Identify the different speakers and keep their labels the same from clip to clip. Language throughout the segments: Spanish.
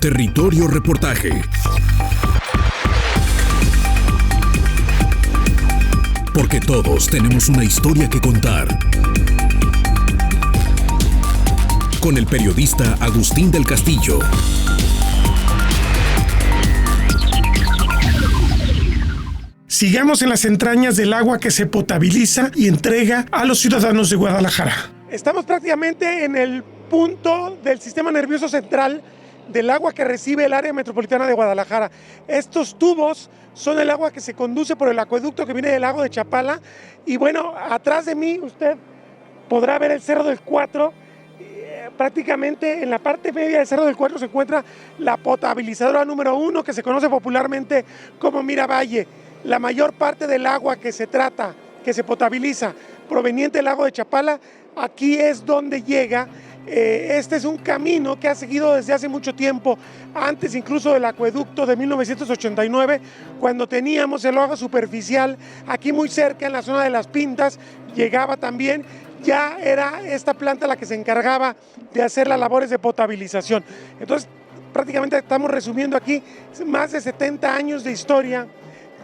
Speaker 1: Territorio Reportaje. Porque todos tenemos una historia que contar. Con el periodista Agustín del Castillo.
Speaker 2: Sigamos en las entrañas del agua que se potabiliza y entrega a los ciudadanos de Guadalajara. Estamos prácticamente en el punto del sistema nervioso central del agua que recibe el área metropolitana de Guadalajara. Estos tubos son el agua que se conduce por el acueducto que viene del lago de Chapala. Y bueno, atrás de mí usted podrá ver el Cerro del Cuatro. Prácticamente en la parte media del Cerro del Cuatro se encuentra la potabilizadora número 1, que se conoce popularmente como Miravalle. La mayor parte del agua que se trata, que se potabiliza, proveniente del lago de Chapala, aquí es donde llega. Este es un camino que ha seguido desde hace mucho tiempo, antes incluso del acueducto de 1989, cuando teníamos el agua superficial aquí muy cerca en la zona de Las Pintas, llegaba también, ya era esta planta la que se encargaba de hacer las labores de potabilización. Entonces, prácticamente estamos resumiendo aquí más de 70 años de historia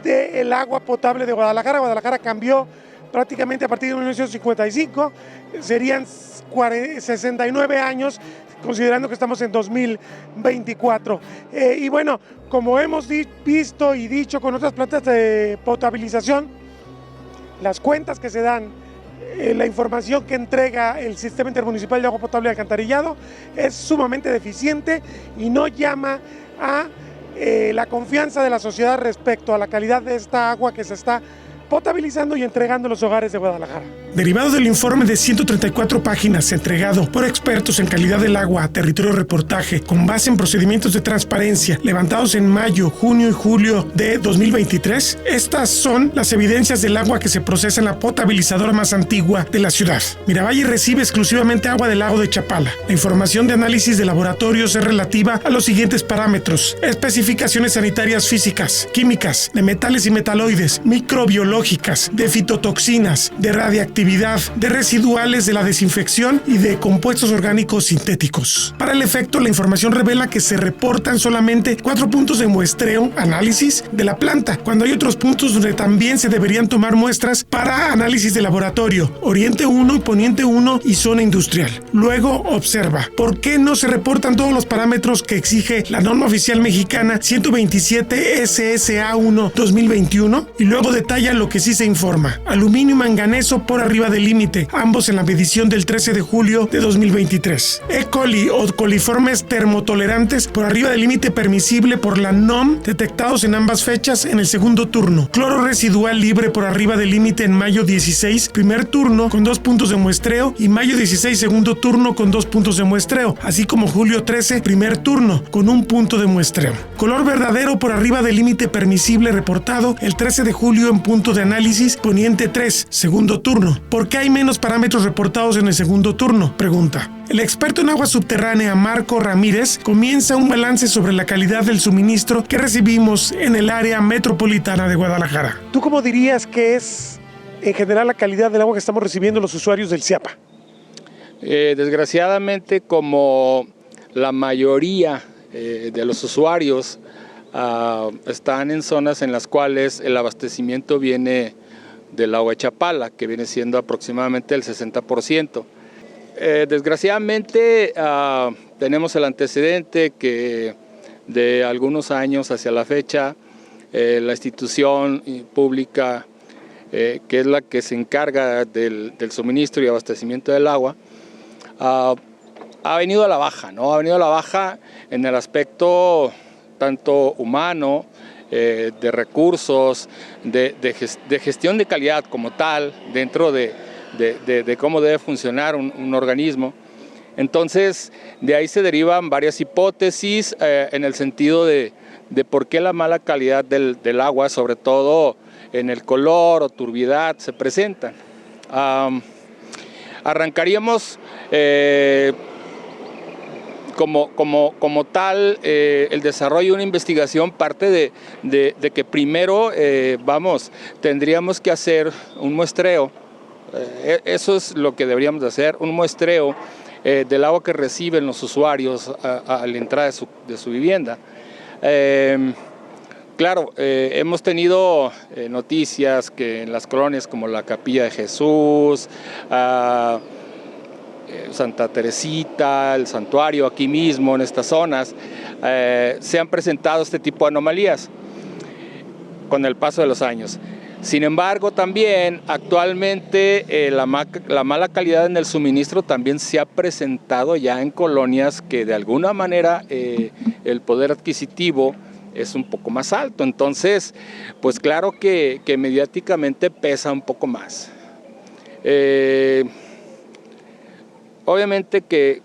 Speaker 2: del agua potable de Guadalajara. Guadalajara cambió prácticamente a partir de 1955, serían 69 años, considerando que estamos en 2024. Y bueno, como hemos visto y dicho con otras plantas de potabilización, las cuentas que se dan, la información que entrega el Sistema Intermunicipal de Agua Potable y Alcantarillado es sumamente deficiente y no llama a la confianza de la sociedad respecto a la calidad de esta agua que se está potabilizando y entregando a los hogares de Guadalajara. Derivado del informe de 134 páginas entregado por expertos en calidad del agua a Territorio Reportaje con base en procedimientos de transparencia levantados en mayo, junio y julio de 2023, estas son las evidencias del agua que se procesa en la potabilizadora más antigua de la ciudad. Miravalle recibe exclusivamente agua del lago de Chapala. La información de análisis de laboratorios es relativa a los siguientes parámetros: especificaciones sanitarias físicas, químicas, de metales y metaloides, microbiológicas, de fitotoxinas, de radiactividad, de residuales de la desinfección y de compuestos orgánicos sintéticos. Para el efecto, la información revela que se reportan solamente 4 puntos de muestreo, análisis de la planta, cuando hay otros puntos donde también se deberían tomar muestras para análisis de laboratorio: Oriente 1, Poniente 1 y zona industrial. Luego observa, ¿por qué no se reportan todos los parámetros que exige la norma oficial mexicana 127 SSA1 2021? Y luego detalla lo que sí se informa: aluminio y manganeso por arriba del límite, ambos en la medición del 13 de julio de 2023. E. coli o coliformes termotolerantes por arriba del límite permisible por la NOM, detectados en ambas fechas en el segundo turno. Cloro residual libre por arriba del límite en mayo 16, primer turno, con 2 puntos de muestreo, y mayo 16, segundo turno, con 2 puntos de muestreo, así como julio 13, primer turno, con 1 punto de muestreo. Color verdadero por arriba del límite permisible reportado el 13 de julio en punto de análisis, Poniente 3, segundo turno. ¿Por qué hay menos parámetros reportados en el segundo turno?, pregunta. El experto en agua subterránea Marco Ramírez comienza un balance sobre la calidad del suministro que recibimos en el área metropolitana de Guadalajara. ¿Tú cómo dirías que es en general la calidad del agua que estamos recibiendo los usuarios del CIAPA?
Speaker 3: Desgraciadamente, como la mayoría de los usuarios están en zonas en las cuales el abastecimiento viene del agua de Chapala, que viene siendo aproximadamente el 60%. Desgraciadamente tenemos el antecedente que de algunos años hacia la fecha la institución pública que es la que se encarga del suministro y abastecimiento del agua ha venido a la baja, ¿no? Ha venido a la baja en el aspecto tanto humano, de recursos, de gestión de calidad como tal, dentro de cómo debe funcionar un organismo. Entonces, de ahí se derivan varias hipótesis en el sentido de por qué la mala calidad del agua, sobre todo en el color o turbidez, se presentan. Arrancaríamos como tal, el desarrollo de una investigación parte de que primero tendríamos que hacer un muestreo. Eso es lo que deberíamos hacer, un muestreo del agua que reciben los usuarios a la entrada de su vivienda. Claro, hemos tenido noticias que en las colonias como la Capilla de Jesús, Santa Teresita, el santuario aquí mismo en estas zonas, se han presentado este tipo de anomalías con el paso de los años. Sin embargo, también actualmente la mala calidad en el suministro también se ha presentado ya en colonias que de alguna manera el poder adquisitivo es un poco más alto. Entonces, pues claro que mediáticamente pesa un poco más. Obviamente que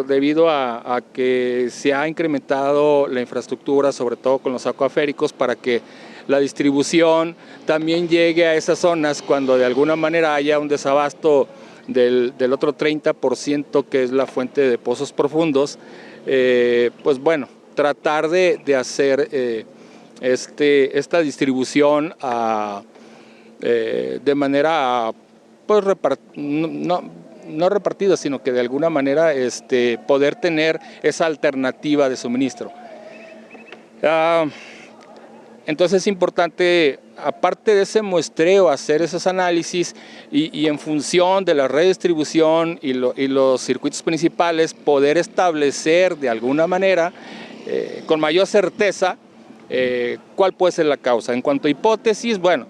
Speaker 3: debido a que se ha incrementado la infraestructura, sobre todo con los acuaféricos, para que la distribución también llegue a esas zonas cuando de alguna manera haya un desabasto del otro 30% que es la fuente de pozos profundos, pues bueno, tratar de hacer esta distribución de manera pues no repartida, sino que de alguna manera poder tener esa alternativa de suministro. Entonces es importante, aparte de ese muestreo, hacer esos análisis y en función de la redistribución y los circuitos principales, poder establecer de alguna manera, con mayor certeza, cuál puede ser la causa. En cuanto a hipótesis, bueno,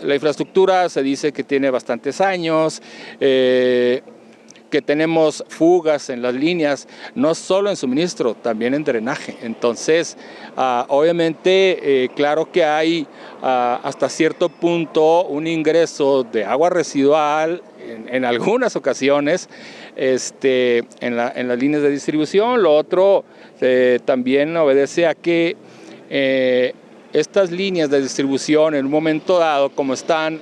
Speaker 3: la infraestructura se dice que tiene bastantes años, que tenemos fugas en las líneas, no solo en suministro, también en drenaje. Entonces, obviamente, claro que hay hasta cierto punto un ingreso de agua residual en algunas ocasiones en las líneas de distribución. Lo otro también obedece a que estas líneas de distribución en un momento dado, como están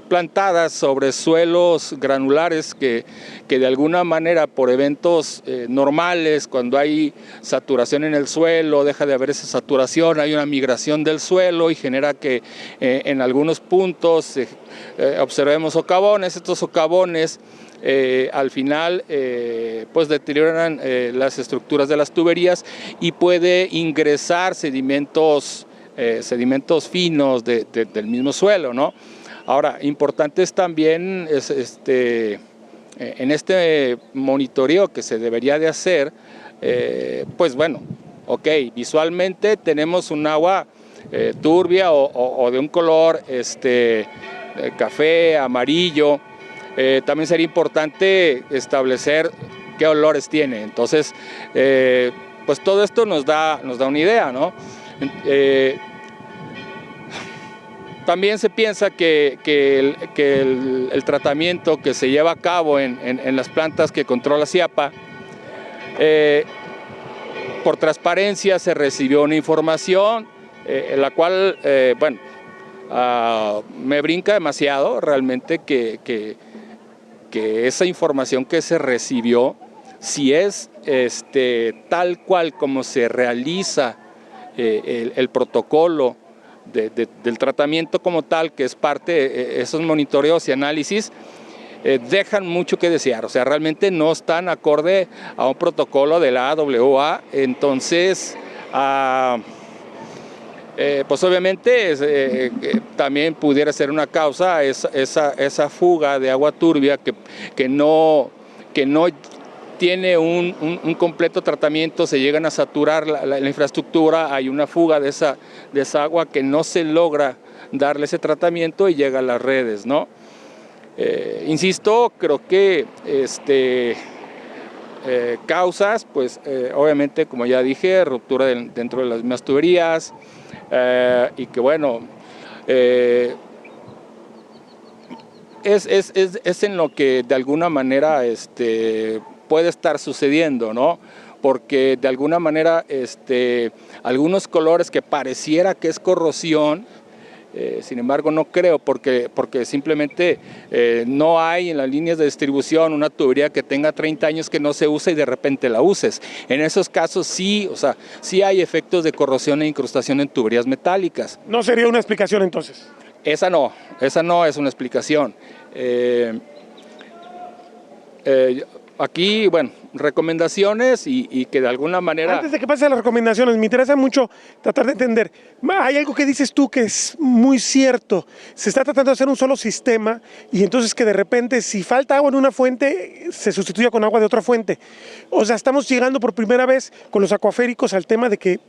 Speaker 3: plantadas sobre suelos granulares que de alguna manera por eventos normales, cuando hay saturación en el suelo, deja de haber esa saturación, hay una migración del suelo y genera que en algunos puntos observemos socavones. Estos socavones al final pues deterioran las estructuras de las tuberías y puede ingresar sedimentos finos del mismo suelo, ¿no? Ahora, importante es también en este monitoreo que se debería de hacer, pues bueno, ok, visualmente tenemos un agua turbia o de un color café, amarillo. También sería importante establecer qué olores tiene. Entonces, pues todo esto nos da una idea, ¿no? También se piensa que el tratamiento que se lleva a cabo en las plantas que controla CIAPA, por transparencia se recibió una información, en la cual, bueno, me brinca demasiado realmente que esa información que se recibió, si es tal cual como se realiza el protocolo del tratamiento como tal, que es parte de esos monitoreos y análisis, dejan mucho que desear. O sea, realmente no están acorde a un protocolo de la AWA. Entonces, pues obviamente también pudiera ser una causa esa fuga de agua turbia que no tiene un completo tratamiento, se llegan a saturar la infraestructura, hay una fuga de esa agua que no se logra darle ese tratamiento y llega a las redes, ¿no? Insisto, creo que causas, pues obviamente, como ya dije, ruptura dentro de las mismas tuberías, y que bueno, es en lo que de alguna manera puede estar sucediendo, ¿no? Porque de alguna manera algunos colores que pareciera que es corrosión, sin embargo no creo, porque simplemente no hay en las líneas de distribución una tubería que tenga 30 años que no se usa y de repente la uses. En esos casos sí, o sea, sí hay efectos de corrosión e incrustación en tuberías metálicas.
Speaker 2: ¿No sería una explicación entonces?
Speaker 3: Esa no es una explicación. Aquí, bueno, recomendaciones y que de alguna manera...
Speaker 2: Antes de que pases a las recomendaciones, me interesa mucho tratar de entender. Hay algo que dices tú que es muy cierto. Se está tratando de hacer un solo sistema y entonces que de repente si falta agua en una fuente, se sustituye con agua de otra fuente. O sea, estamos llegando por primera vez con los acuaféricos al tema de que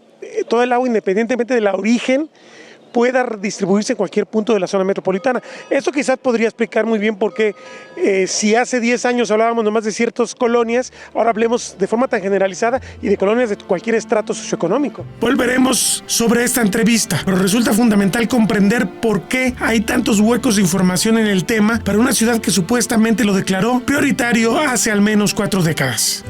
Speaker 2: todo el agua, independientemente del origen, pueda distribuirse en cualquier punto de la zona metropolitana. Eso quizás podría explicar muy bien por qué si hace 10 años hablábamos nomás de ciertas colonias, ahora hablemos de forma tan generalizada y de colonias de cualquier estrato socioeconómico. Volveremos sobre esta entrevista, pero resulta fundamental comprender por qué hay tantos huecos de información en el tema para una ciudad que supuestamente lo declaró prioritario hace al menos 4 décadas.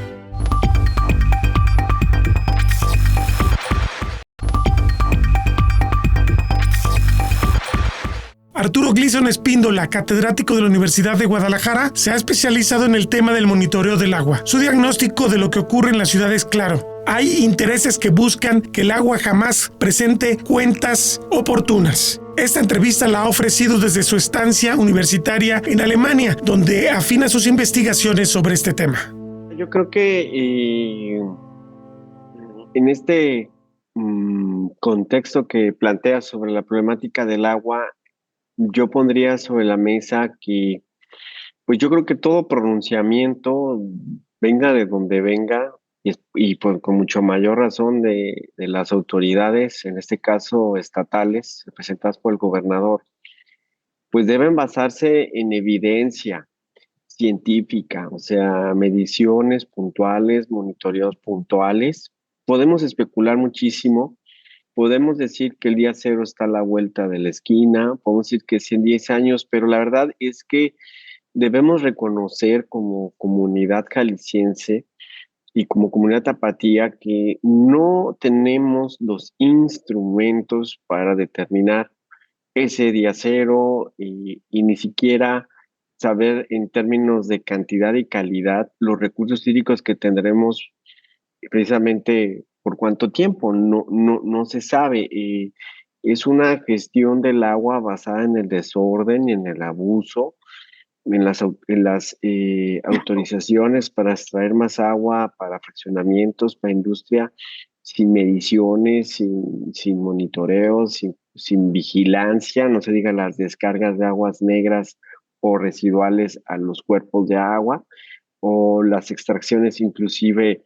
Speaker 2: Arturo Gleason Espíndola, catedrático de la Universidad de Guadalajara, se ha especializado en el tema del monitoreo del agua. Su diagnóstico de lo que ocurre en la ciudad es claro. Hay intereses que buscan que el agua jamás presente cuentas oportunas. Esta entrevista la ha ofrecido desde su estancia universitaria en Alemania, donde afina sus investigaciones sobre este tema.
Speaker 4: Yo creo que en este contexto que plantea sobre la problemática del agua, yo pondría sobre la mesa que, pues yo creo que todo pronunciamiento, venga de donde venga, y pues con mucho mayor razón de las autoridades, en este caso estatales, representadas por el gobernador, pues deben basarse en evidencia científica, o sea, mediciones puntuales, monitoreos puntuales. Podemos especular muchísimo. Podemos decir que el día cero está a la vuelta de la esquina, podemos decir que sí en 10 años, pero la verdad es que debemos reconocer como comunidad jalisciense y como comunidad tapatía que no tenemos los instrumentos para determinar ese día cero y ni siquiera saber en términos de cantidad y calidad los recursos hídricos que tendremos precisamente por cuánto tiempo, no se sabe. Es una gestión del agua basada en el desorden y en el abuso, en las autorizaciones para extraer más agua, para fraccionamientos, para industria, sin mediciones, sin monitoreos, sin vigilancia, no se diga las descargas de aguas negras o residuales a los cuerpos de agua, o las extracciones inclusive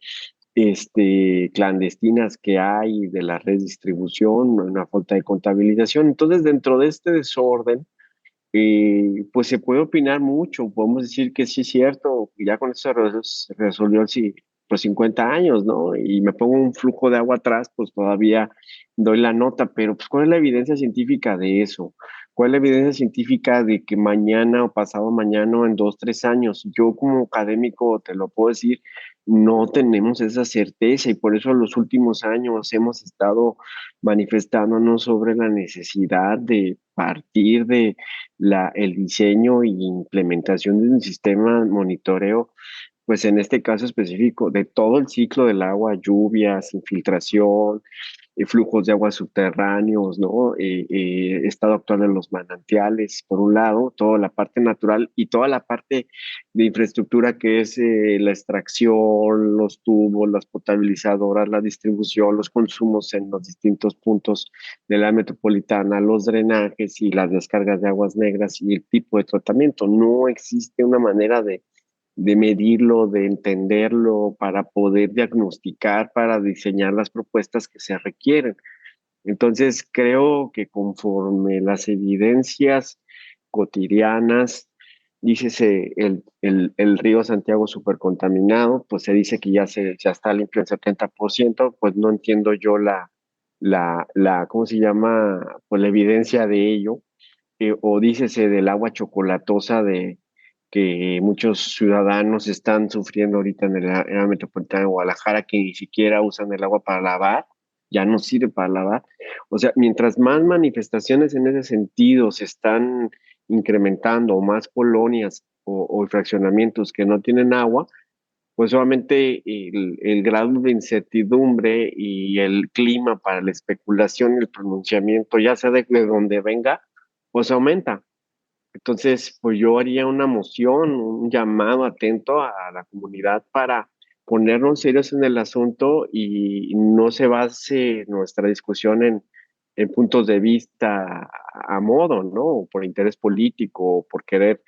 Speaker 4: clandestinas que hay de la red de distribución, una falta de contabilización. Entonces, dentro de este desorden, pues se puede opinar mucho. Podemos decir que sí es cierto, ya con eso se resolvió los 50 años, ¿no? Y me pongo un flujo de agua atrás, pues todavía doy la nota, pero pues ¿cuál es la evidencia científica de eso? ¿Cuál es la evidencia científica de que mañana o pasado mañana o en 2, 3 años? Yo como académico te lo puedo decir, no tenemos esa certeza y por eso en los últimos años hemos estado manifestándonos sobre la necesidad de partir de el diseño y implementación de un sistema de monitoreo, pues en este caso específico, de todo el ciclo del agua, lluvias, infiltración, flujos de agua subterráneos, ¿no? Estado actual de los manantiales, por un lado, toda la parte natural y toda la parte de infraestructura que es la extracción, los tubos, las potabilizadoras, la distribución, los consumos en los distintos puntos de la metropolitana, los drenajes y las descargas de aguas negras y el tipo de tratamiento. No existe una manera de medirlo, de entenderlo, para poder diagnosticar, para diseñar las propuestas que se requieren. Entonces, creo que conforme las evidencias cotidianas, dícese el río Santiago supercontaminado, pues se dice que ya está limpio el 70%, pues no entiendo yo ¿cómo se llama? Pues la evidencia de ello, o dícese del agua chocolatosa que muchos ciudadanos están sufriendo ahorita en el área metropolitana de Guadalajara, que ni siquiera usan el agua para lavar, ya no sirve para lavar. O sea, mientras más manifestaciones en ese sentido se están incrementando, o más colonias o fraccionamientos que no tienen agua, pues obviamente el grado de incertidumbre y el clima para la especulación y el pronunciamiento, ya sea de donde venga, pues aumenta. Entonces, pues yo haría una moción, un llamado atento a la comunidad para ponernos serios en el asunto y no se base nuestra discusión en puntos de vista a modo, ¿no? O por interés político, o por querer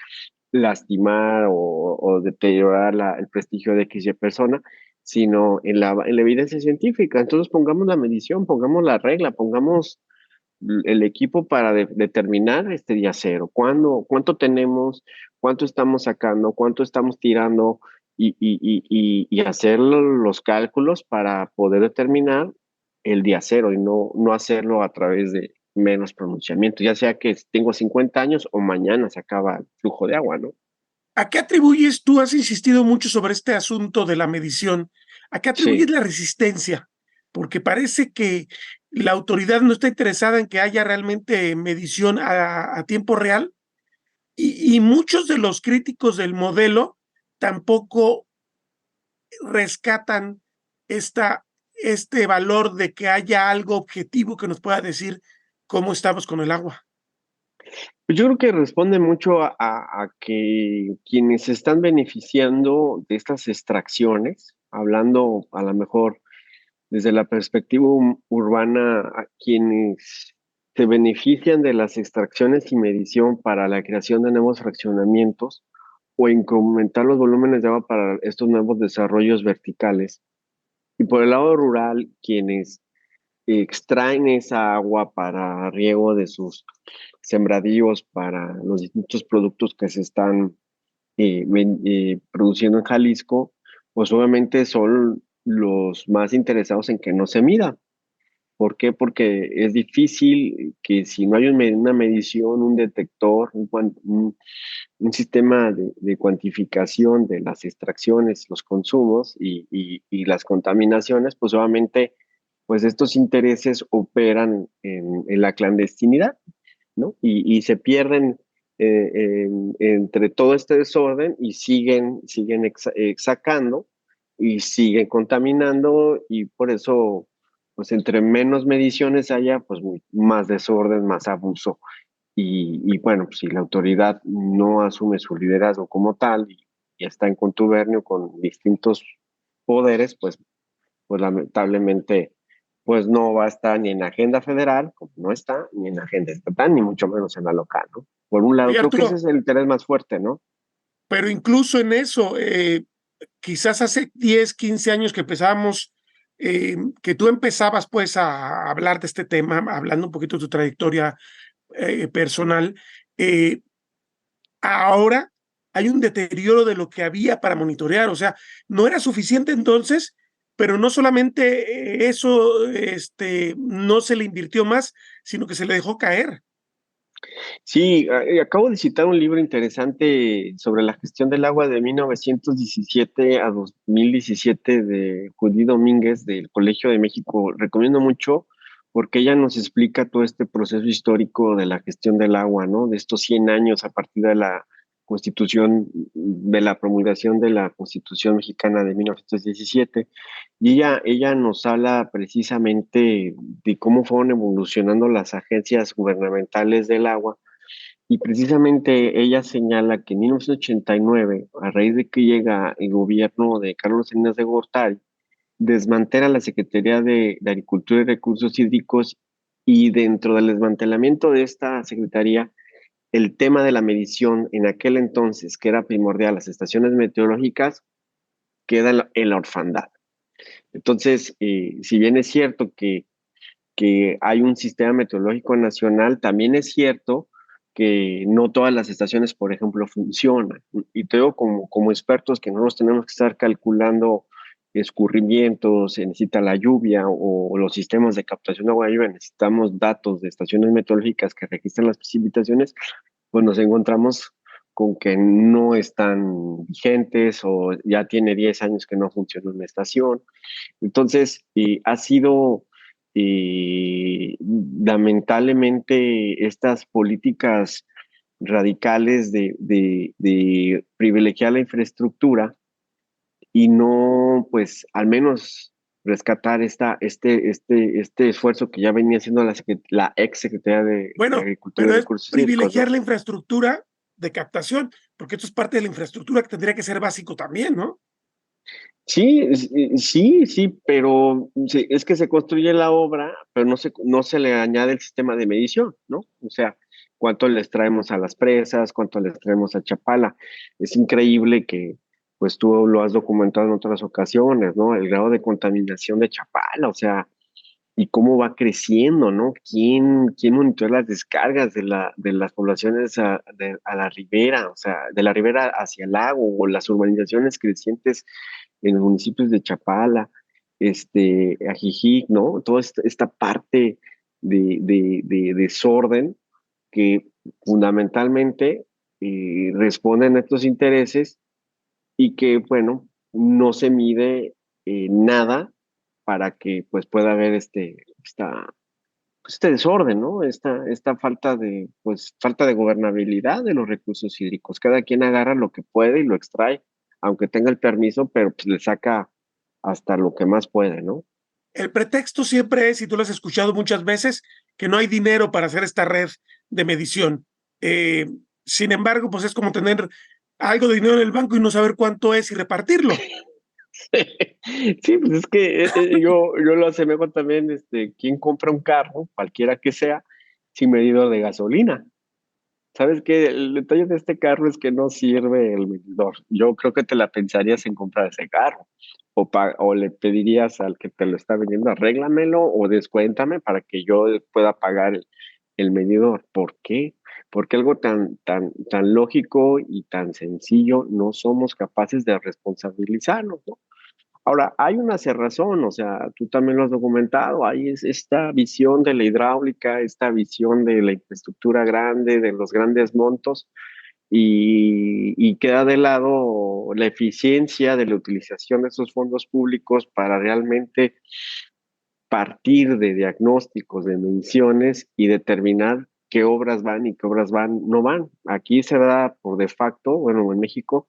Speaker 4: lastimar o deteriorar el prestigio de X y persona, sino en la evidencia científica. Entonces pongamos la medición, pongamos la regla, pongamos el equipo para determinar este día cero. ¿Cuánto tenemos? ¿Cuánto estamos sacando? ¿Cuánto estamos tirando? Y hacer los cálculos para poder determinar el día cero y no hacerlo a través de menos pronunciamiento, ya sea que tengo 50 años o mañana se acaba el flujo de agua, ¿no?
Speaker 2: ¿A qué atribuyes, tú has insistido mucho sobre este asunto de la medición, a qué atribuyes
Speaker 4: Sí.
Speaker 2: la resistencia? Porque parece que la autoridad no está interesada en que haya realmente medición a tiempo real y muchos de los críticos del modelo tampoco rescatan este valor de que haya algo objetivo que nos pueda decir cómo estamos con el agua.
Speaker 4: Pues yo creo que responde mucho a que quienes se están beneficiando de estas extracciones, hablando a lo mejor desde la perspectiva urbana, a quienes se benefician de las extracciones y medición para la creación de nuevos fraccionamientos o incrementar los volúmenes de agua para estos nuevos desarrollos verticales. Y por el lado rural, quienes extraen esa agua para riego de sus sembradíos, para los distintos productos que se están produciendo en Jalisco, pues obviamente son los más interesados en que no se mida. ¿Por qué? Porque es difícil que si no hay una medición, un detector, un sistema de cuantificación de las extracciones, los consumos y las contaminaciones, pues obviamente pues estos intereses operan en la clandestinidad, ¿no? Y se pierden entre todo este desorden y siguen sacando y siguen contaminando y por eso, pues entre menos mediciones haya, pues más desorden, más abuso. Y bueno, pues si la autoridad no asume su liderazgo como tal y está en contubernio con distintos poderes, pues lamentablemente pues no va a estar ni en la agenda federal, como no está, ni en la agenda estatal, ni mucho menos en la local, ¿no? Por un lado,
Speaker 2: Oye,
Speaker 4: creo que ese
Speaker 2: Arturo,
Speaker 4: es el interés más fuerte, ¿no?
Speaker 2: pero incluso en eso, quizás hace 10, 15 años que empezábamos, que tú empezabas pues a hablar de este tema, hablando un poquito de tu trayectoria personal, eh, ahora hay un deterioro de lo que había para monitorear, o sea, no era suficiente entonces, pero no solamente eso, no se le invirtió más, sino que se le dejó caer.
Speaker 4: Sí, acabo de citar un libro interesante sobre la gestión del agua de 1917 a 2017 de Judy Domínguez del Colegio de México. Recomiendo mucho porque ella nos explica todo este proceso histórico de la gestión del agua, ¿no? De estos 100 años a partir de la Constitución, de la promulgación de la Constitución mexicana de 1917. Y ella nos habla precisamente de cómo fueron evolucionando las agencias gubernamentales del agua y precisamente ella señala que en 1989, a raíz de que llega el gobierno de Carlos Salinas de Gortari, desmantela la Secretaría de Agricultura y Recursos Hídricos y dentro del desmantelamiento de esta secretaría, el tema de la medición en aquel entonces, que era primordial, las estaciones meteorológicas, queda en la orfandad. Entonces, si bien es cierto que hay un sistema meteorológico nacional, también es cierto que no todas las estaciones, por ejemplo, funcionan. Y te digo como expertos que no nos tenemos que estar calculando escurrimientos, se necesita la lluvia o los sistemas de captación de agua de lluvia, necesitamos datos de estaciones meteorológicas que registran las precipitaciones, pues nos encontramos con que no están vigentes o ya tiene 10 años que no funciona una estación. Entonces, ha sido lamentablemente estas políticas radicales de privilegiar la infraestructura y no, pues al menos rescatar este esfuerzo que ya venía haciendo la ex Secretaría de
Speaker 2: Bueno,
Speaker 4: Agricultura y
Speaker 2: pero es
Speaker 4: Recursos Hídricos,
Speaker 2: privilegiar
Speaker 4: ¿no?
Speaker 2: la infraestructura de captación, porque esto es parte de la infraestructura que tendría que ser básico también, ¿no?
Speaker 4: Sí, sí, pero es que se construye la obra, pero no se le añade el sistema de medición, ¿no? O sea, cuánto les traemos a las presas, cuánto les traemos a Chapala. Es increíble que, pues tú lo has documentado en otras ocasiones, ¿no? El grado de contaminación de Chapala, o sea, y cómo va creciendo, ¿no? ¿Quién monitora las descargas de las poblaciones a la ribera, o sea, de la ribera hacia el lago, o las urbanizaciones crecientes en los municipios de Chapala, Ajijic, ¿no? Toda esta parte de desorden que fundamentalmente responden a estos intereses y que, bueno, no se mide nada para que pues pueda haber este desorden, ¿no? Esta falta de gobernabilidad de los recursos hídricos. Cada quien agarra lo que puede y lo extrae, aunque tenga el permiso, pero pues le saca hasta lo que más puede, ¿no?
Speaker 2: El pretexto siempre es, y tú lo has escuchado muchas veces, que no hay dinero para hacer esta red de medición. Eh, Sin embargo, pues es como tener algo de dinero en el banco y no saber cuánto es y repartirlo.
Speaker 4: Sí, pues es que yo lo asemejo también, ¿quién compra un carro, cualquiera que sea, sin medidor de gasolina? ¿Sabes qué? El detalle de este carro es que no sirve el medidor. Yo creo que te la pensarías en comprar ese carro. O le pedirías al que te lo está vendiendo, arréglamelo o descuéntame para que yo pueda pagar el medidor. ¿Por qué? Porque algo tan lógico y tan sencillo no somos capaces de responsabilizarnos, ¿no? Ahora, hay una cerrazón, o sea, tú también lo has documentado, hay esta visión de la hidráulica, esta visión de la infraestructura grande, de los grandes montos, y queda de lado la eficiencia de la utilización de esos fondos públicos para realmente partir de diagnósticos, de mediciones y determinar qué obras van y qué obras no van. Aquí se da por de facto, bueno, en México,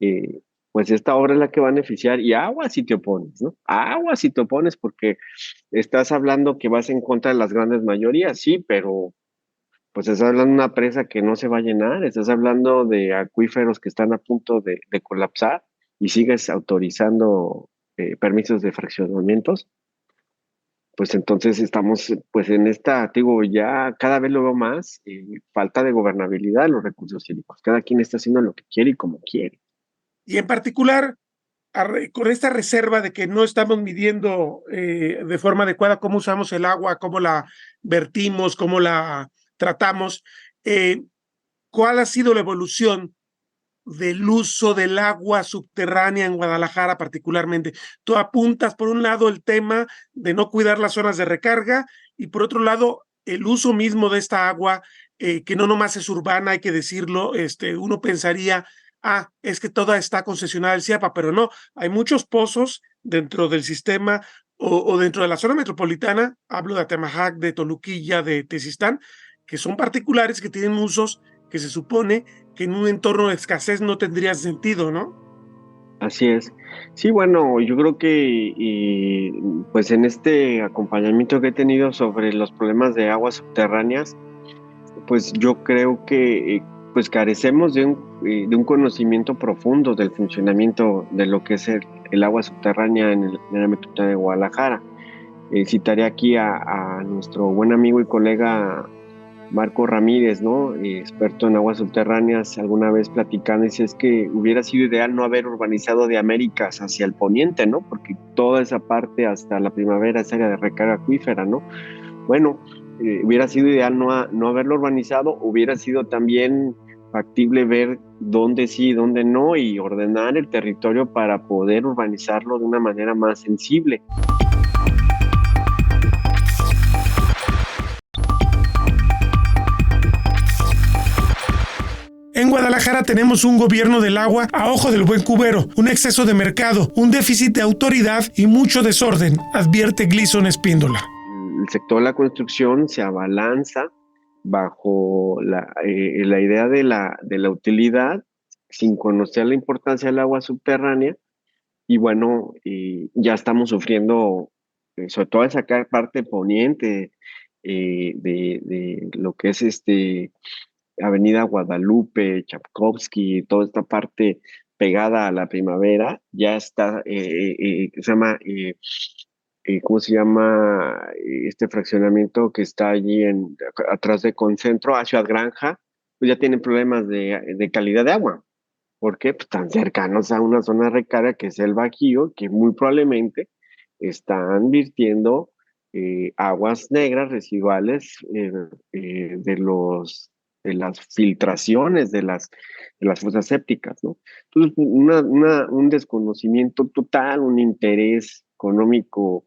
Speaker 4: eh, pues esta obra es la que va a beneficiar y agua si te opones, ¿no? Agua si te opones porque estás hablando que vas en contra de las grandes mayorías, sí, pero pues estás hablando de una presa que no se va a llenar, estás hablando de acuíferos que están a punto de colapsar y sigues autorizando permisos de fraccionamientos, pues entonces estamos pues en esta, te digo, ya cada vez lo veo más, falta de gobernabilidad de los recursos hídricos, cada quien está haciendo lo que quiere y como quiere.
Speaker 2: Y en particular, con esta reserva de que no estamos midiendo de forma adecuada cómo usamos el agua, cómo la vertimos, cómo la tratamos, ¿cuál ha sido la evolución del uso del agua subterránea en Guadalajara particularmente? Tú apuntas por un lado el tema de no cuidar las zonas de recarga y por otro lado el uso mismo de esta agua, que no nomás es urbana, hay que decirlo, uno pensaría, es que toda está concesionada al CIAPA, pero no, hay muchos pozos dentro del sistema o dentro de la zona metropolitana, hablo de Atemajac, de Toluquilla, de Tezistán, que son particulares, que tienen usos que se supone que en un entorno de escasez no tendría sentido, ¿no?
Speaker 4: Así es. Sí, bueno, yo creo que pues en este acompañamiento que he tenido sobre los problemas de aguas subterráneas, pues yo creo que pues carecemos de un conocimiento profundo del funcionamiento de lo que es el agua subterránea en la metropolitana de Guadalajara. Citaré aquí a nuestro buen amigo y colega Marco Ramírez, ¿no? Experto en aguas subterráneas, alguna vez platicando, dice, es que hubiera sido ideal no haber urbanizado de Américas hacia el poniente, ¿no? Porque toda esa parte hasta la primavera es área de recarga acuífera, ¿no? Bueno, hubiera sido ideal no haberlo urbanizado, hubiera sido también factible ver dónde sí y dónde no y ordenar el territorio para poder urbanizarlo de una manera más sensible.
Speaker 2: En Guadalajara tenemos un gobierno del agua a ojo del buen cubero, un exceso de mercado, un déficit de autoridad y mucho desorden, advierte Gleason Espíndola.
Speaker 4: El sector de la construcción se abalanza bajo la idea de la utilidad, sin conocer la importancia del agua subterránea, y bueno, ya estamos sufriendo, sobre todo esa parte poniente de lo que es Avenida Guadalupe, Chapkovsky, toda esta parte pegada a la Primavera, ya está, se llama, ¿cómo se llama? Este fraccionamiento que está allí atrás de Concentro, a Ciudad Granja, pues ya tienen problemas de calidad de agua. ¿Por qué? Pues tan cercanos a una zona recarga que es el Bajío, que muy probablemente están virtiendo aguas negras residuales de las filtraciones de las fosas sépticas, ¿no? Entonces, un desconocimiento total, un interés económico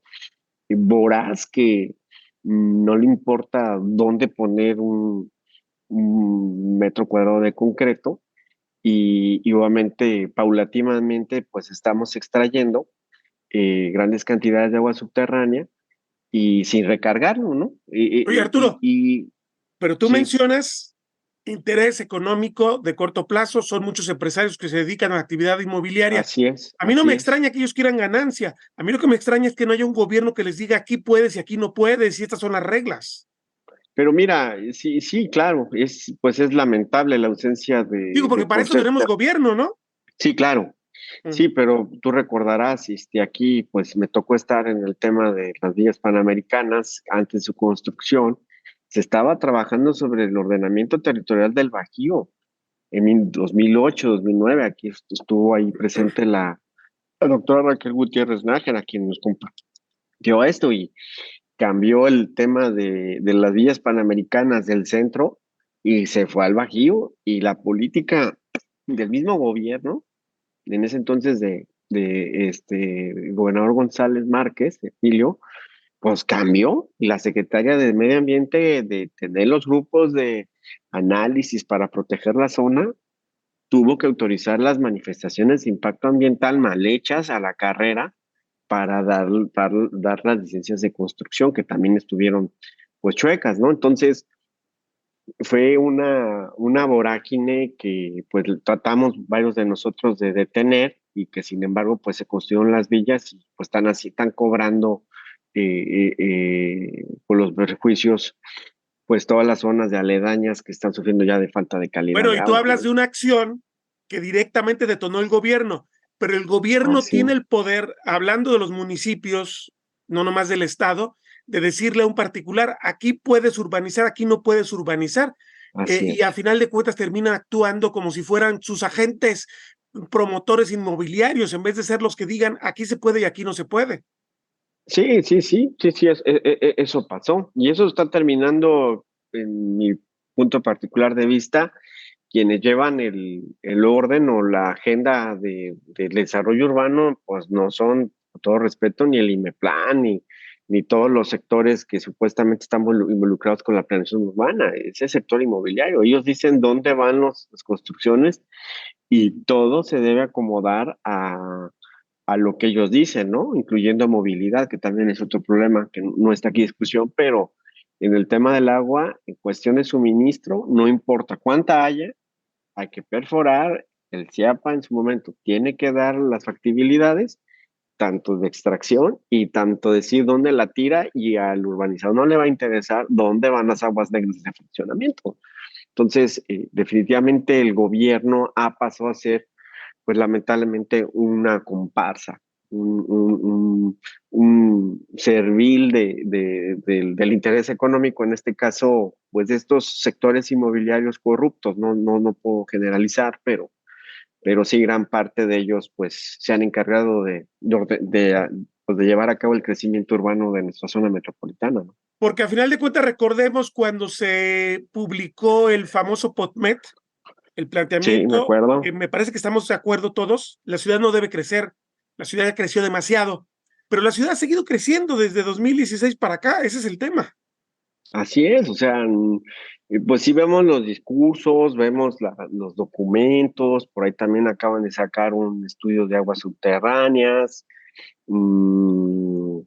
Speaker 4: voraz que no le importa dónde poner un metro cuadrado de concreto y obviamente paulatinamente pues estamos extrayendo grandes cantidades de agua subterránea y sin recargarlo, ¿no?
Speaker 2: Oye, Arturo, pero tú
Speaker 4: Sí,
Speaker 2: mencionas interés económico de corto plazo, son muchos empresarios que se dedican a la actividad inmobiliaria.
Speaker 4: así es,
Speaker 2: A mí no
Speaker 4: así
Speaker 2: me
Speaker 4: es.
Speaker 2: extraña que ellos quieran ganancia. A mí lo que me extraña es que no haya un gobierno que les diga aquí puedes y aquí no puedes y estas son las reglas.
Speaker 4: Pero mira, sí, sí, claro, pues es lamentable la ausencia
Speaker 2: Digo, porque
Speaker 4: de
Speaker 2: para eso tenemos gobierno, ¿no?
Speaker 4: Sí, claro,
Speaker 2: Mm.
Speaker 4: sí, pero tú recordarás, aquí pues me tocó estar en el tema de las vías panamericanas antes de su construcción. Se estaba trabajando sobre el ordenamiento territorial del Bajío en 2008, 2009. Aquí estuvo ahí presente la doctora Raquel Gutiérrez Nájera, quien nos compartió esto y cambió el tema de las vías panamericanas del centro y se fue al Bajío y la política del mismo gobierno en ese entonces de gobernador González Márquez, Emilio, pues cambió y la secretaria de Medio Ambiente de tener los grupos de análisis para proteger la zona, tuvo que autorizar las manifestaciones de impacto ambiental mal hechas a la carrera para dar las licencias de construcción que también estuvieron pues chuecas, ¿no? Entonces, fue una vorágine que pues tratamos varios de nosotros de detener y que sin embargo pues se construyeron las villas y pues están así, están cobrando por los perjuicios pues todas las zonas de aledañas que están sufriendo ya de falta de calidad
Speaker 2: Bueno,
Speaker 4: de
Speaker 2: y tú
Speaker 4: agua,
Speaker 2: hablas
Speaker 4: ¿no?
Speaker 2: de una acción que directamente detonó el gobierno, pero el gobierno
Speaker 4: Así,
Speaker 2: tiene el poder, hablando de los municipios, no nomás del estado, de decirle a un particular, aquí puedes urbanizar, aquí no puedes urbanizar.
Speaker 4: así
Speaker 2: Y a
Speaker 4: es.
Speaker 2: final de cuentas terminan actuando como si fueran sus agentes promotores inmobiliarios, en vez de ser los que digan, aquí se puede y aquí no se puede.
Speaker 4: Sí, sí, sí, sí, sí, eso pasó. Y eso está terminando, en mi punto particular de vista, quienes llevan el orden o la agenda del desarrollo urbano, pues no son, con todo respeto, ni el IMEPLAN, ni todos los sectores que supuestamente están involucrados con la planeación urbana, ese sector inmobiliario. Ellos dicen dónde van las construcciones y todo se debe acomodar a lo que ellos dicen, ¿no? Incluyendo movilidad, que también es otro problema que no está aquí en discusión, pero en el tema del agua, en cuestión de suministro, no importa cuánta haya, hay que perforar, el CIAPA en su momento tiene que dar las factibilidades, tanto de extracción y tanto decir dónde la tira y al urbanizador no le va a interesar dónde van las aguas negras de funcionamiento. Entonces, definitivamente el gobierno ha pasado a ser pues lamentablemente una comparsa, un servil del interés económico, en este caso, pues de estos sectores inmobiliarios corruptos. No puedo generalizar, pero sí gran parte de ellos pues se han encargado pues, de llevar a cabo el crecimiento urbano de nuestra zona metropolitana, ¿no?
Speaker 2: Porque a final de cuentas recordemos cuando se publicó el famoso POTMET, el
Speaker 4: Sí, me
Speaker 2: planteamiento, que
Speaker 4: acuerdo.
Speaker 2: me parece que estamos de acuerdo todos, la ciudad no debe crecer, la ciudad ya creció demasiado, pero la ciudad ha seguido creciendo desde 2016 para acá, ese es el tema.
Speaker 4: Así es, o sea, pues sí vemos los discursos, vemos los documentos, por ahí también acaban de sacar un estudio de aguas subterráneas. mm,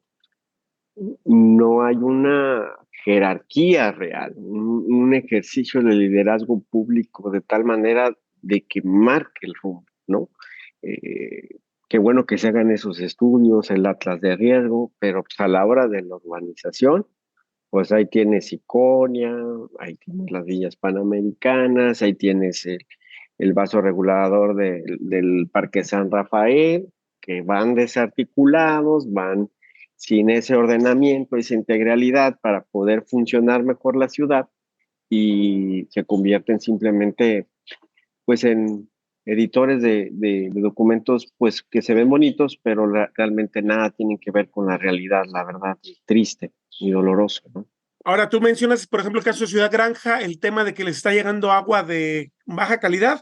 Speaker 4: no hay una jerarquía real, un ejercicio de liderazgo público de tal manera de que marque el rumbo, ¿no? Eh, qué bueno que se hagan esos estudios, el atlas de riesgo, pero pues a la hora de la urbanización, pues ahí tienes Iconia, ahí tienes las villas panamericanas, ahí tienes el vaso regulador del Parque San Rafael, que van desarticulados, van sin ese ordenamiento, esa integralidad para poder funcionar mejor la ciudad y se convierten simplemente pues en editores de documentos pues que se ven bonitos, pero realmente nada tienen que ver con la realidad, la verdad, triste y doloroso, ¿no?
Speaker 2: Ahora, tú mencionas, por ejemplo, el caso de Ciudad Granja, el tema de que les está llegando agua de baja calidad,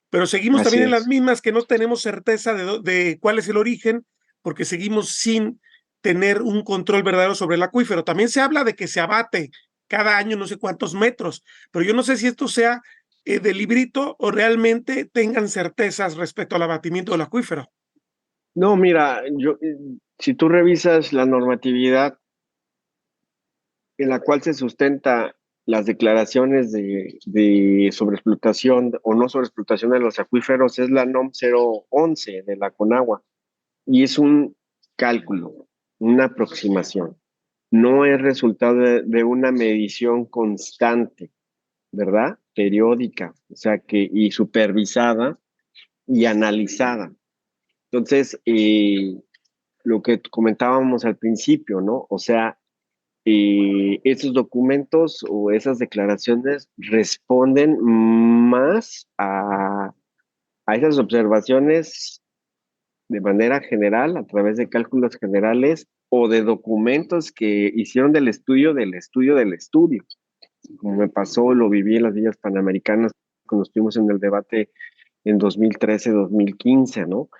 Speaker 2: pero seguimos
Speaker 4: Así
Speaker 2: también en las
Speaker 4: es.
Speaker 2: mismas que no tenemos certeza de cuál es el origen, porque seguimos sin tener un control verdadero sobre el acuífero. También se habla de que se abate cada año no sé cuántos metros, pero yo no sé si esto sea de librito o realmente tengan certezas respecto al abatimiento del acuífero.
Speaker 4: No, mira, si tú revisas la normatividad en la cual se sustenta las declaraciones de sobreexplotación o no sobreexplotación de los acuíferos, es la NOM 011 de la Conagua. Y es un cálculo, una aproximación. No es resultado de una medición constante, ¿verdad? Periódica, o sea que, y supervisada y analizada. Entonces, lo que comentábamos al principio, ¿no? O sea, esos documentos o esas declaraciones responden más a esas observaciones de manera general, a través de cálculos generales o de documentos que hicieron del estudio, del estudio, del estudio. Como me pasó, lo viví en las villas panamericanas cuando estuvimos en el debate en 2013-2015, ¿no?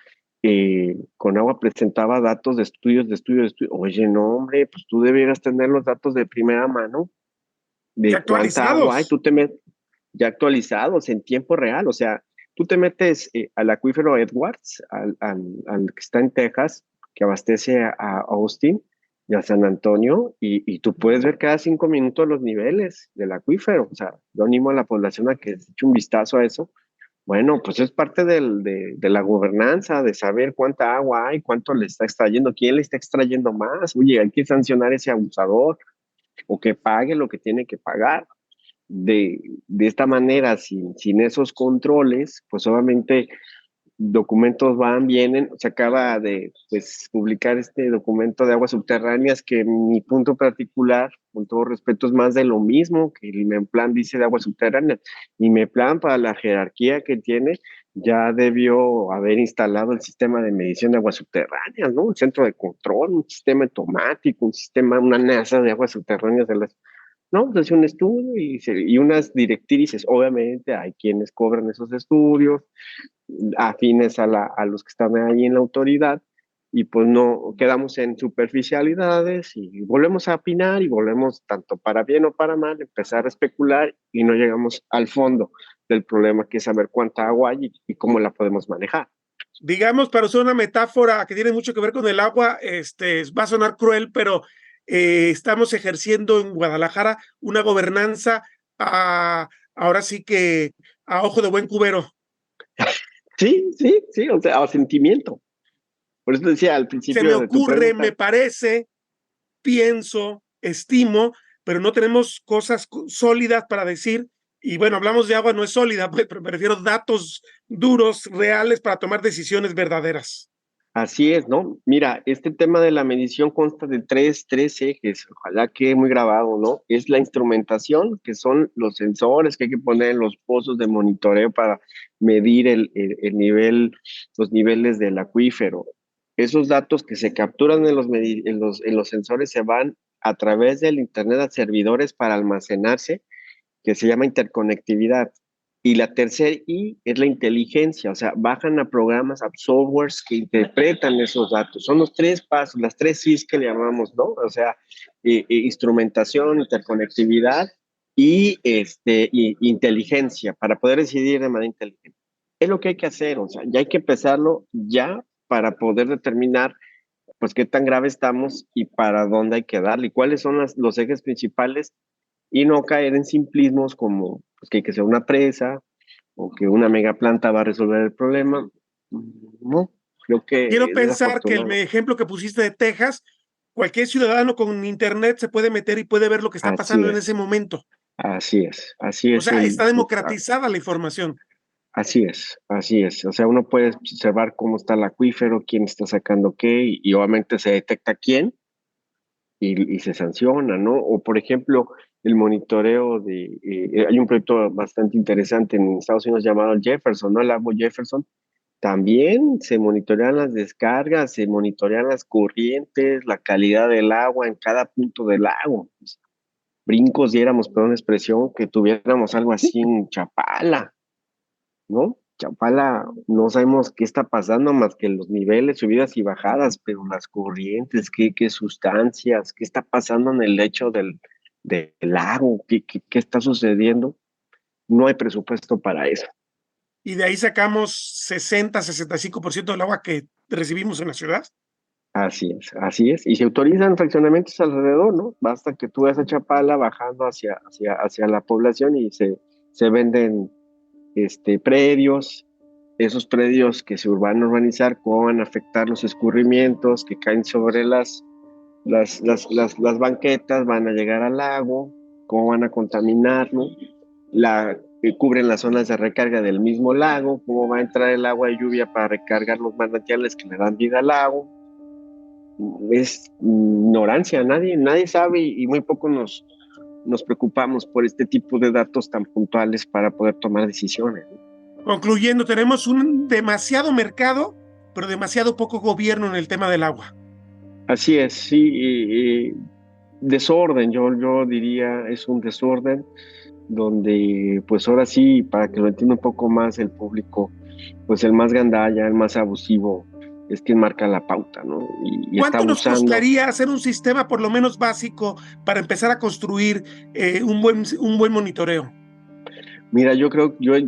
Speaker 4: Conagua presentaba datos de estudios, de estudios, de estudios. Oye, no, hombre, pues tú debieras tener los datos de primera mano
Speaker 2: Y
Speaker 4: de cuánta agua hay,
Speaker 2: actualizados.
Speaker 4: tú te metes ya actualizados en tiempo real, o sea, tú te metes al acuífero Edwards, al que está en Texas, que abastece a Austin y a San Antonio, y tú puedes ver cada 5 minutos los niveles del acuífero, o sea, yo animo a la población a que eche un vistazo a eso. Bueno, pues es parte de la gobernanza, de saber cuánta agua hay, cuánto le está extrayendo, quién le está extrayendo más. Oye, hay que sancionar a ese abusador o que pague lo que tiene que pagar. De esta manera, sin esos controles, pues obviamente documentos van, vienen. Se acaba de pues, publicar este documento de aguas subterráneas que en mi punto particular, con todo respeto, es más de lo mismo que el IMEPLAN dice de aguas subterráneas. IMEPLAN, para la jerarquía que tiene, ya debió haber instalado el sistema de medición de aguas subterráneas, ¿no? Un centro de control, un sistema automático, un sistema, una NASA de aguas subterráneas de las... No, pues hace un estudio y unas directrices. Obviamente hay quienes cobran esos estudios, afines a los que están ahí en la autoridad, y pues no quedamos en superficialidades y volvemos a opinar y volvemos, tanto para bien o para mal, empezar a especular y no llegamos al fondo del problema, que es saber cuánta agua hay y cómo la podemos manejar.
Speaker 2: Digamos, para usar una metáfora que tiene mucho que ver con el agua, va a sonar cruel, pero estamos ejerciendo en Guadalajara una gobernanza ahora sí que a ojo de buen cubero.
Speaker 4: Sí, sí, sí, o sea, a sentimiento. Por eso decía al
Speaker 2: Se me
Speaker 4: principio de tu
Speaker 2: ocurre,
Speaker 4: pregunta.
Speaker 2: me parece, pienso, estimo, pero no tenemos cosas sólidas para decir. Y bueno, hablamos de agua, no es sólida, pues, pero prefiero datos duros, reales, para tomar decisiones verdaderas.
Speaker 4: Así es, ¿no? Mira, este tema de la medición consta de tres ejes, ojalá quede muy grabado, ¿no? Es la instrumentación, que son los sensores que hay que poner en los pozos de monitoreo para medir el nivel, los niveles del acuífero. Esos datos que se capturan en los sensores se van a través del Internet a servidores para almacenarse, que se llama interconectividad. Y la tercera I es la inteligencia, o sea, bajan a programas, a softwares que interpretan esos datos. Son los tres pasos, las tres I's que le llamamos, ¿no? O sea, instrumentación, interconectividad y inteligencia, para poder decidir de manera inteligente. Es lo que hay que hacer, o sea, ya hay que empezarlo ya para poder determinar pues qué tan grave estamos y para dónde hay que darle, y cuáles son los ejes principales, y no caer en simplismos como pues, que hay que ser una presa o que una mega planta va a resolver el problema. No, Creo que
Speaker 2: Quiero
Speaker 4: es
Speaker 2: pensar que el
Speaker 4: desafortunado.
Speaker 2: ejemplo que pusiste de Texas, cualquier ciudadano con internet se puede meter y puede ver lo que está
Speaker 4: Así
Speaker 2: pasando en
Speaker 4: es,
Speaker 2: ese momento.
Speaker 4: así
Speaker 2: O
Speaker 4: es
Speaker 2: sea, está democratizada la información.
Speaker 4: así es, así es. O sea, uno puede observar cómo está el acuífero, quién está sacando qué, y obviamente se detecta quién y se sanciona, ¿no? O por ejemplo, el monitoreo hay un proyecto bastante interesante en Estados Unidos llamado el Jefferson, ¿no? El lago Jefferson. También se monitorean las descargas, se monitorean las corrientes, la calidad del agua en cada punto del lago. Brincos diéramos, perdón, una expresión, que tuviéramos algo así en Chapala, ¿no? Chapala, no sabemos qué está pasando más que los niveles, subidas y bajadas, pero las corrientes, qué sustancias, qué está pasando en el lecho del lago, qué está sucediendo. No hay presupuesto para eso.
Speaker 2: Y de ahí sacamos 65% del agua que recibimos en la ciudad.
Speaker 4: Así es, así es. Y se autorizan fraccionamientos alrededor, ¿no? Basta que tú veas a Chapala bajando hacia la población y se venden predios. Esos predios que se van a urbanizar, cómo van a afectar los escurrimientos que caen sobre las banquetas, van a llegar al lago, cómo van a contaminarlo, cubren las zonas de recarga del mismo lago, cómo va a entrar el agua de lluvia para recargar los manantiales que le dan vida al lago. Es ignorancia, nadie sabe y muy poco nos preocupamos por este tipo de datos tan puntuales para poder tomar decisiones.
Speaker 2: Concluyendo, tenemos un demasiado mercado, pero demasiado poco gobierno en el tema del agua.
Speaker 4: Así es, sí, desorden, yo diría, es un desorden donde, pues ahora sí, para que lo entienda un poco más el público, pues el más gandalla, el más abusivo, es quien marca la pauta, ¿no? Y está
Speaker 2: ¿Cuánto nos
Speaker 4: abusando.
Speaker 2: costaría hacer un sistema por lo menos básico para empezar a construir un buen monitoreo?
Speaker 4: Mira, yo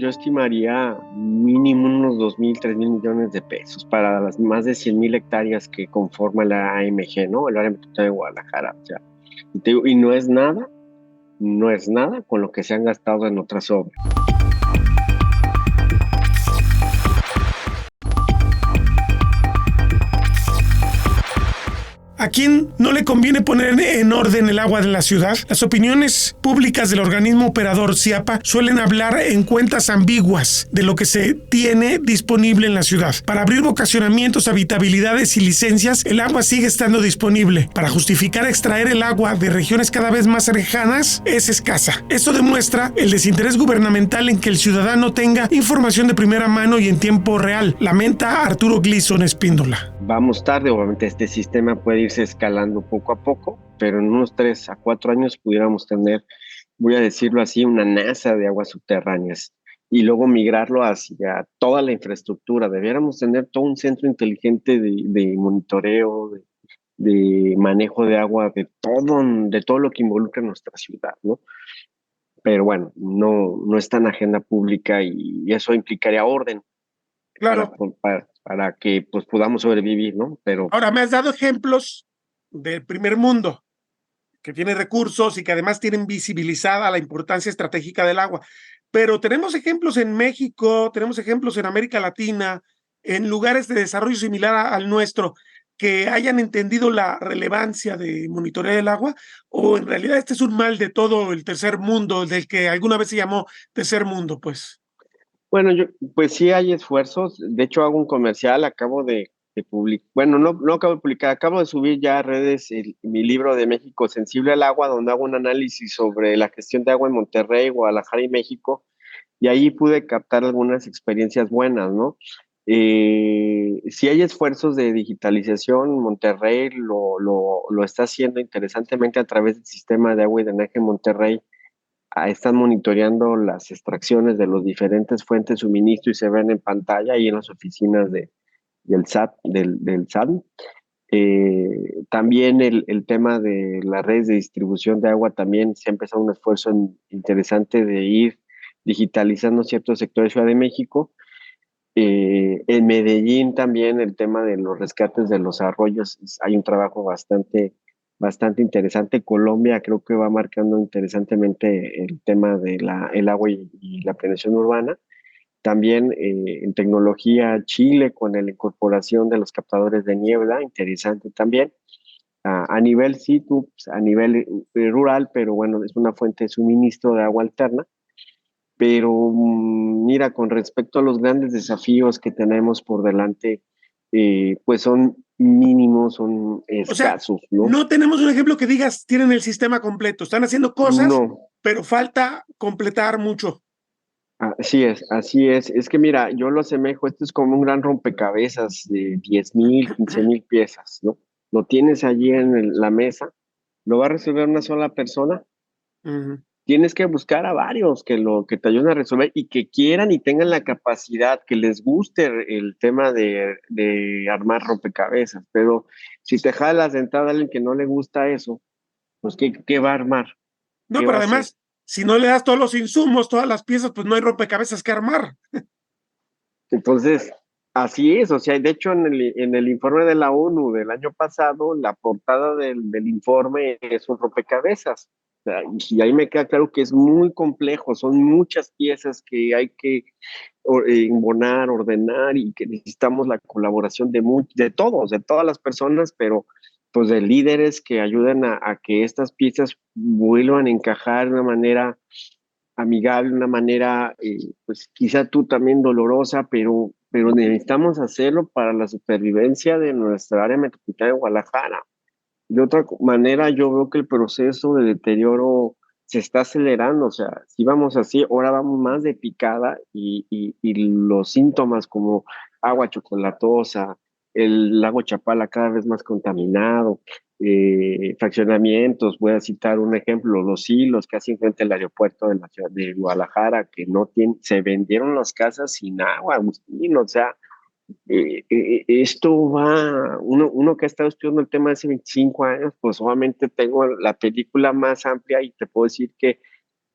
Speaker 4: estimaría mínimo unos 2,000, 3,000 millones de pesos para las más de 100,000 hectáreas que conforma la AMG, ¿no? El área metropolitana de Guadalajara. O sea, y no es nada con lo que se han gastado en otras obras.
Speaker 2: ¿A quién no le conviene poner en orden el agua de la ciudad? Las opiniones públicas del organismo operador CIAPA suelen hablar en cuentas ambiguas de lo que se tiene disponible en la ciudad. Para abrir vocacionamientos, habitabilidades y licencias, el agua sigue estando disponible. Para justificar extraer el agua de regiones cada vez más lejanas, es escasa. Esto demuestra el desinterés gubernamental en que el ciudadano tenga información de primera mano y en tiempo real, lamenta Arturo Gleason Espíndola.
Speaker 4: Vamos tarde, obviamente este sistema puede irse escalando poco a poco, pero en unos 3 a 4 años pudiéramos tener, voy a decirlo así, una NASA de aguas subterráneas y luego migrarlo hacia toda la infraestructura. Debiéramos tener todo un centro inteligente de monitoreo, de manejo de agua, de todo lo que involucra nuestra ciudad, ¿no? Pero bueno, no está en agenda pública y eso implicaría orden
Speaker 2: Claro.
Speaker 4: para que pues podamos sobrevivir, ¿no? Pero
Speaker 2: Ahora, me has dado ejemplos del primer mundo, que tiene recursos y que además tienen visibilizada la importancia estratégica del agua. Pero tenemos ejemplos en México, tenemos ejemplos en América Latina, en lugares de desarrollo similar al nuestro, que hayan entendido la relevancia de monitorear el agua, o en realidad este es un mal de todo el tercer mundo, del que alguna vez se llamó tercer mundo, pues.
Speaker 4: bueno, pues sí hay esfuerzos. De hecho, hago un comercial, acabo de publicar, bueno, no acabo de publicar, acabo de subir ya a redes mi libro de México Sensible al Agua, donde hago un análisis sobre la gestión de agua en Monterrey, Guadalajara y México, y ahí pude captar algunas experiencias buenas, ¿no? Sí hay esfuerzos de digitalización, Monterrey lo está haciendo interesantemente a través del sistema de agua y drenaje en Monterrey. Están monitoreando las extracciones de las diferentes fuentes de suministro y se ven en pantalla y en las oficinas del SAT, del SAT. También el tema de las redes de distribución de agua también se ha empezado un esfuerzo interesante de ir digitalizando ciertos sectores de Ciudad de México. En Medellín también el tema de los rescates de los arroyos, hay un trabajo bastante interesante. Colombia creo que va marcando interesantemente el tema de el agua y la planeación urbana. También en tecnología Chile con la incorporación de los captadores de niebla, interesante también. A nivel situ, pues, a nivel rural, pero bueno, es una fuente de suministro de agua alterna. Pero mira, con respecto a los grandes desafíos que tenemos por delante, pues son mínimos, son
Speaker 2: O sea,
Speaker 4: escasos, ¿no?
Speaker 2: no tenemos un ejemplo que digas, tienen el sistema completo, están haciendo cosas,
Speaker 4: No,
Speaker 2: pero falta completar mucho.
Speaker 4: así es, así es. Es que mira, yo lo asemejo, esto es como un gran rompecabezas de 10,000, 15,000 piezas, ¿no? Lo tienes allí en la mesa, ¿lo va a resolver una sola persona?
Speaker 2: Ujú.
Speaker 4: Tienes que buscar a varios que te ayuden a resolver y que quieran y tengan la capacidad, que les guste el tema de armar rompecabezas. Pero si te jalas de entrada a alguien que no le gusta eso, pues ¿qué va a armar?
Speaker 2: No,
Speaker 4: ¿Qué va
Speaker 2: pero
Speaker 4: a hacer?
Speaker 2: además, si no le das todos los insumos, todas las piezas, pues no hay rompecabezas que armar.
Speaker 4: Entonces, así es. O sea, de hecho, en el informe de la ONU del año pasado, la portada del informe es un rompecabezas. O sea, y ahí me queda claro que es muy complejo, son muchas piezas que hay que embonar, ordenar y que necesitamos la colaboración de todos, de todas las personas, pero pues de líderes que ayuden a que estas piezas vuelvan a encajar de una manera amigable, una manera, pues quizá tú también dolorosa, pero necesitamos hacerlo para la supervivencia de nuestra área metropolitana de Guadalajara. De otra manera, yo veo que el proceso de deterioro se está acelerando, o sea, si vamos así, ahora vamos más de picada y los síntomas como agua chocolatosa, el lago Chapala cada vez más contaminado, fraccionamientos, voy a citar un ejemplo, los hilos casi frente al aeropuerto de la ciudad de Guadalajara, que no tienen, se vendieron las casas sin agua, Agustín, o sea, esto va, uno que ha estado estudiando el tema hace 25 años, pues obviamente tengo la película más amplia y te puedo decir que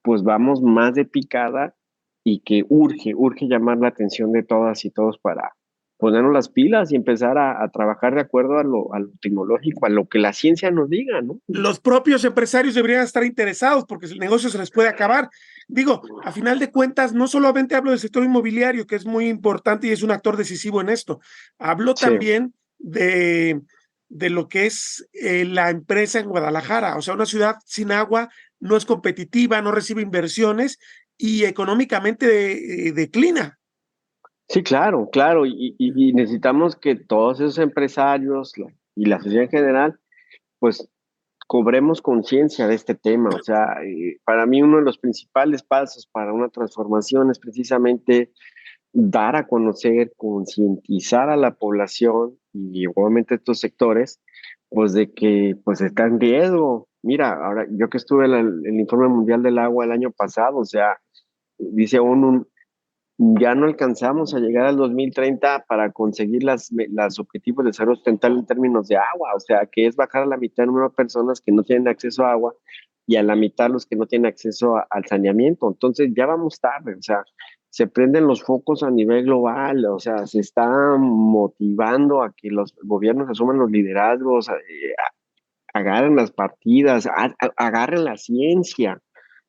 Speaker 4: pues vamos más de picada y que urge llamar la atención de todas y todos para ponernos las pilas y empezar a trabajar de acuerdo a lo tecnológico, a lo que la ciencia nos diga, ¿no?
Speaker 2: Los propios empresarios deberían estar interesados porque el negocio se les puede acabar. Digo, a final de cuentas, no solamente hablo del sector inmobiliario, que es muy importante y es un actor decisivo en esto, hablo
Speaker 4: Sí,
Speaker 2: también de lo que es la empresa en Guadalajara. O sea, una ciudad sin agua no es competitiva, no recibe inversiones y económicamente declina.
Speaker 4: sí, claro, claro, y necesitamos que todos esos empresarios y la sociedad en general, pues cobremos conciencia de este tema. O sea, para mí uno de los principales pasos para una transformación es precisamente dar a conocer, concientizar a la población y obviamente estos sectores, pues de que pues está en riesgo. Mira, ahora yo que estuve en el Informe Mundial del Agua el año pasado, o sea, dice ONU, ya no alcanzamos a llegar al 2030 para conseguir las objetivos de desarrollo sustentable en términos de agua, o sea, que es bajar a la mitad el número de personas que no tienen acceso a agua y a la mitad los que no tienen acceso al saneamiento. Entonces ya vamos tarde, o sea, se prenden los focos a nivel global, o sea, se está motivando a que los gobiernos asuman los liderazgos, agarren las partidas, agarren la ciencia,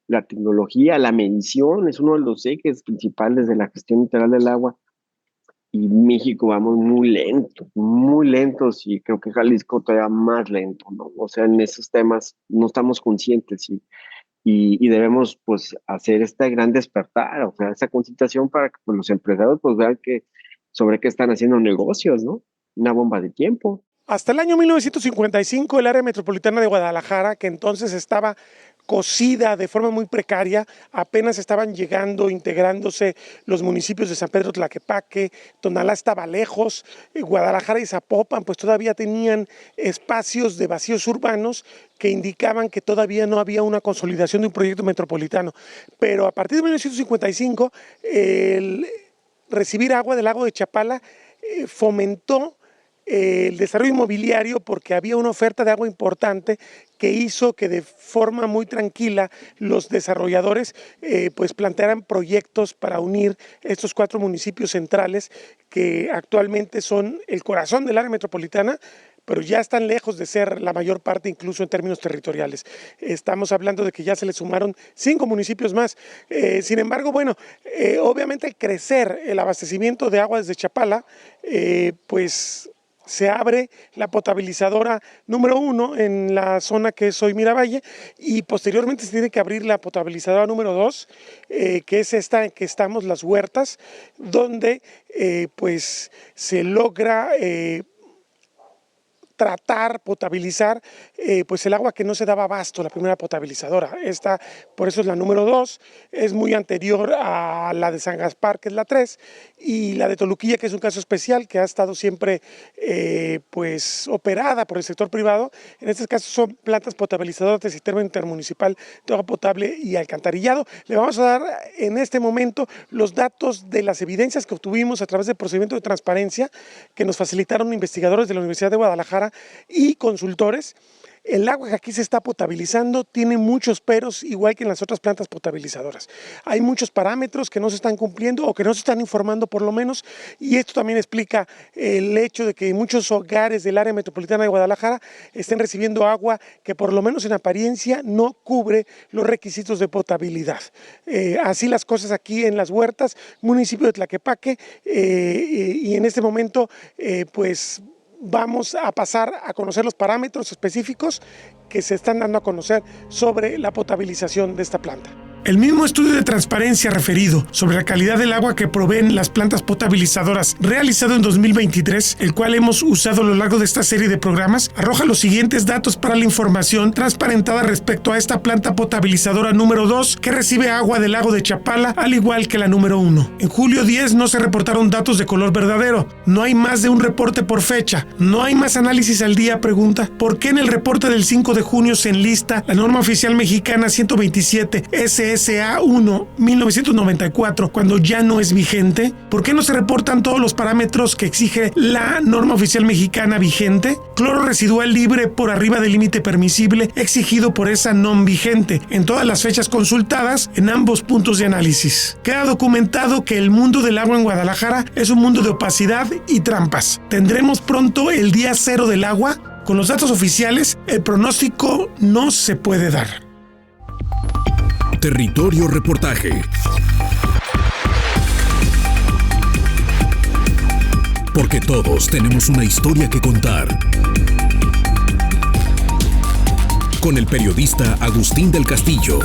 Speaker 4: la tecnología, la medición es uno de los ejes principales de la gestión integral del agua. Y México vamos muy lentos y creo que Jalisco todavía más lento, ¿no? O sea, en esos temas no estamos conscientes y debemos pues hacer este gran despertar, o sea, esa concitación para que pues, los empresarios pues vean que sobre qué están haciendo negocios, ¿no? Una bomba de tiempo.
Speaker 2: Hasta el año 1955, el área metropolitana de Guadalajara, que entonces estaba cosida de forma muy precaria, apenas estaban llegando, integrándose los municipios de San Pedro Tlaquepaque, Tonalá estaba lejos, Guadalajara y Zapopan pues todavía tenían espacios de vacíos urbanos que indicaban que todavía no había una consolidación de un proyecto metropolitano. Pero a partir de 1955, el recibir agua del lago de Chapala fomentó el desarrollo inmobiliario porque había una oferta de agua importante que hizo que de forma muy tranquila los desarrolladores pues plantearan proyectos para unir estos 4 municipios centrales que actualmente son el corazón del área metropolitana, pero ya están lejos de ser la mayor parte, incluso en términos territoriales. Estamos hablando de que ya se le sumaron 5 municipios más. Sin embargo, bueno, obviamente al crecer el abastecimiento de agua desde Chapala, pues se abre la potabilizadora número 1 en la zona que es hoy Miravalle, y posteriormente se tiene que abrir la potabilizadora número 2, que es esta en que estamos, Las Huertas, donde pues se logra tratar, potabilizar, pues el agua que no se daba abasto, la primera potabilizadora. Esta, por eso es la número 2, es muy anterior a la de San Gaspar, que es la 3, y la de Toluquilla, que es un caso especial, que ha estado siempre pues operada por el sector privado. En este caso son plantas potabilizadoras del Sistema Intermunicipal de Agua Potable y Alcantarillado. Le vamos a dar en este momento los datos de las evidencias que obtuvimos a través del procedimiento de transparencia que nos facilitaron investigadores de la Universidad de Guadalajara y consultores. El agua que aquí se está potabilizando tiene muchos peros, igual que en las otras plantas potabilizadoras. Hay muchos parámetros que no se están cumpliendo o que no se están informando por lo menos, y esto también explica el hecho de que muchos hogares del área metropolitana de Guadalajara estén recibiendo agua que por lo menos en apariencia no cubre los requisitos de potabilidad. Así las cosas aquí en Las Huertas, municipio de Tlaquepaque, y en este momento pues vamos a pasar a conocer los parámetros específicos que se están dando a conocer sobre la potabilización de esta planta. El mismo estudio de transparencia referido sobre la calidad del agua que proveen las plantas potabilizadoras realizado en 2023, el cual hemos usado a lo largo de esta serie de programas, arroja los siguientes datos para la información transparentada respecto a esta planta potabilizadora número 2 que recibe agua del lago de Chapala, al igual que la número 1. En julio 10 no se reportaron datos de color verdadero. No hay más de un reporte por fecha. No hay más análisis al día, pregunta. ¿Por qué en el reporte del 5 de junio se enlista la norma oficial mexicana 127 SA 1 1994 cuando ya no es vigente? ¿Por qué no se reportan todos los parámetros que exige la norma oficial mexicana vigente? Cloro residual libre por arriba del límite permisible exigido por esa non vigente en todas las fechas consultadas en ambos puntos de análisis. Queda documentado que el mundo del agua en Guadalajara es un mundo de opacidad y trampas. ¿Tendremos pronto el día cero del agua? Con los datos oficiales, el pronóstico no se puede dar.
Speaker 1: Territorio Reportaje. Porque todos tenemos una historia que contar. Con el periodista Agustín del Castillo.